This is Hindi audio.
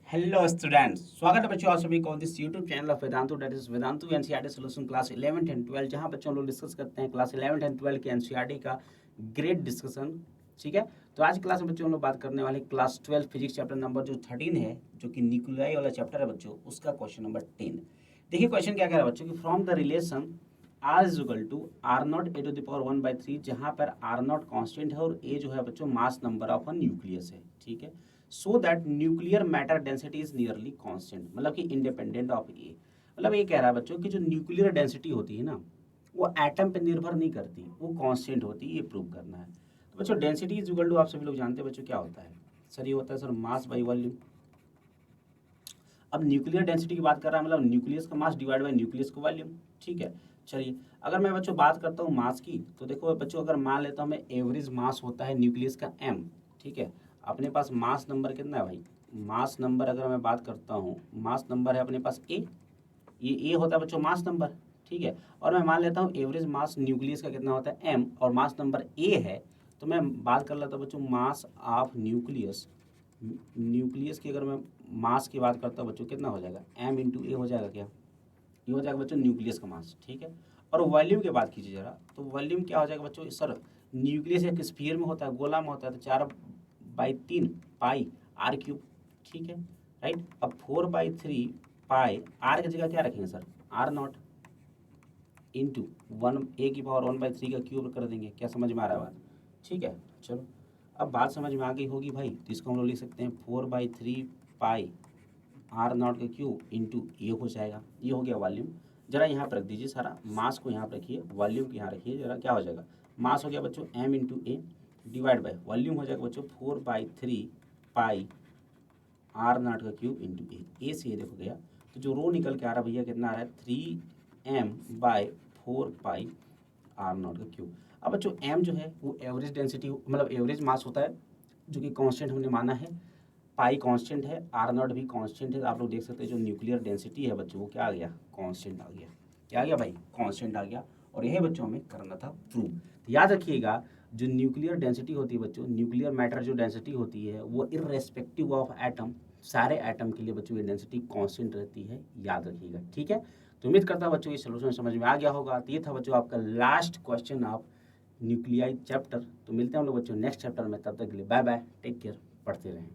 हेलो स्टूडेंट्स, स्वागत है बच्चों आप सभी को this YouTube channel of Vedantu, that is Vedantu NCERT solution class 11th and 12, जहां बच्चों हम लोग डिस्कस करते हैं क्लास 11th एंड 12 के एनसीईआरटी का ग्रेड डिस्कशन। ठीक है, तो आज की क्लास में बच्चों हम लोग बात करने वाले क्लास 12 फिजिक्स चैप्टर नंबर जो 13 है, जो कि न्यूक्लियाई वाला चैप्टर है बच्चों, उसका क्वेश्चन नंबर 10। देखिए क्वेश्चन क्या कह रहा है बच्चों कि from the relation r is equal to r naught a to the power 1/3, जहाँ पर आर नॉट कॉन्स्टेंट है और ए जो है बच्चों mass number of a nucleus है। ठीक है, so that nuclear matter density is nearly constant, मतलब कि इंडिपेंडेंट ऑफ ए। मतलब ये कह रहा है बच्चों कि जो न्यूक्लियर डेंसिटी होती है ना, वो एटम पे निर्भर नहीं करती, वो कांस्टेंट होती है। ये प्रूव करना है। तो बच्चों डेंसिटी इज इक्वल टू, आप सभी लोग जानते हैं बच्चों क्या होता है सर, ये होता है सर मास बाई वॉल्यूम। अब न्यूक्लियर डेंसिटी की बात कर रहा है, मतलब न्यूक्लियस का मास डिवाइड बाई न्यूक्लियस का वॉल्यूम। ठीक है, चलिए अगर मैं बच्चों बात करता हूँ मास की, तो देखो बच्चों अगर मान लेता हूँ मैं एवरेज मास होता है न्यूक्लियस का m। ठीक है, अपने पास मास नंबर कितना है भाई, मास नंबर अगर मैं बात करता हूँ, मास नंबर है अपने पास a, ये a होता है बच्चों मास नंबर। ठीक है, और मैं मान लेता हूँ एवरेज मास न्यूक्लियस का कितना होता है m और मास नंबर a है, तो मैं बात कर लेता हूँ बच्चों मास ऑफ न्यूक्लियस। न्यूक्लियस की अगर मैं मास की बात करता हूँ बच्चों, कितना हो जाएगा m इंटू ए हो जाएगा क्या, ये हो जाएगा बच्चों न्यूक्लियस का मास। ठीक है, और वॉल्यूम की बात कीजिए जरा, तो वॉल्यूम क्या हो जाएगा बच्चों, सर न्यूक्लियस एक स्फीयर में होता है, गोला में होता है, तो 4/3 पाई आर क्यूब। ठीक है, राइट। अब 4/3 पाई आर की जगह क्या रखेंगे sir, are not into 1 a⁻1/3 का क्यूब कर देंगे। क्या समझ में आ रहा है बात? ठीक है, चलो अब बात समझ में आ गई होगी भाई, तो इसको हम लोग लिख सकते हैं 4/3 पाई आर नॉट का क्यूब इंटू ये हो जाएगा, ये हो गया वॉल्यूम। जरा यहाँ पर रख दीजिए सारा, मास को यहाँ पर रखिए, वॉल्यूम को यहाँ रखिए, जरा क्या हो जाएगा, मास हो गया बच्चों m into A divide by volume हो जाएगा बच्चों 4/3 पाई आर नॉट का क्यूब इंटू ए से ये देखो गया, तो जो रो निकल के आ रहा है भैया कितना आ रहा है 3m/4 पाई आर नॉट का क्यूब। अब बच्चों m जो है वो एवरेज डेंसिटी मतलब एवरेज मास होता है, जो कि कांस्टेंट हमने माना है, पाई कांस्टेंट है, आर नॉट भी कांस्टेंट है। आप लोग देख सकते हैं जो न्यूक्लियर डेंसिटी है बच्चों, वो क्या आ गया, कांस्टेंट आ गया। क्या आ गया भाई, कांस्टेंट आ गया। और यही बच्चों हमें करना था प्रूव। तो याद रखिएगा जो न्यूक्लियर डेंसिटी होती है बच्चों, न्यूक्लियर मैटर जो डेंसिटी होती है वो इररेस्पेक्टिव ऑफ एटम, सारे एटम के लिए बच्चों ये डेंसिटी कांस्टेंट रहती है, याद रखिएगा। ठीक है, तो उम्मीद करता हूँ बच्चों ये सोल्यूशन समझ में आ गया होगा। तो ये था बच्चों आपका last question of nuclei chapter. तो मिलते हैं हम लोग बच्चों नेक्स्ट चैप्टर में, तब तक के लिए बाय बाय, टेक केयर, पढ़ते रहें।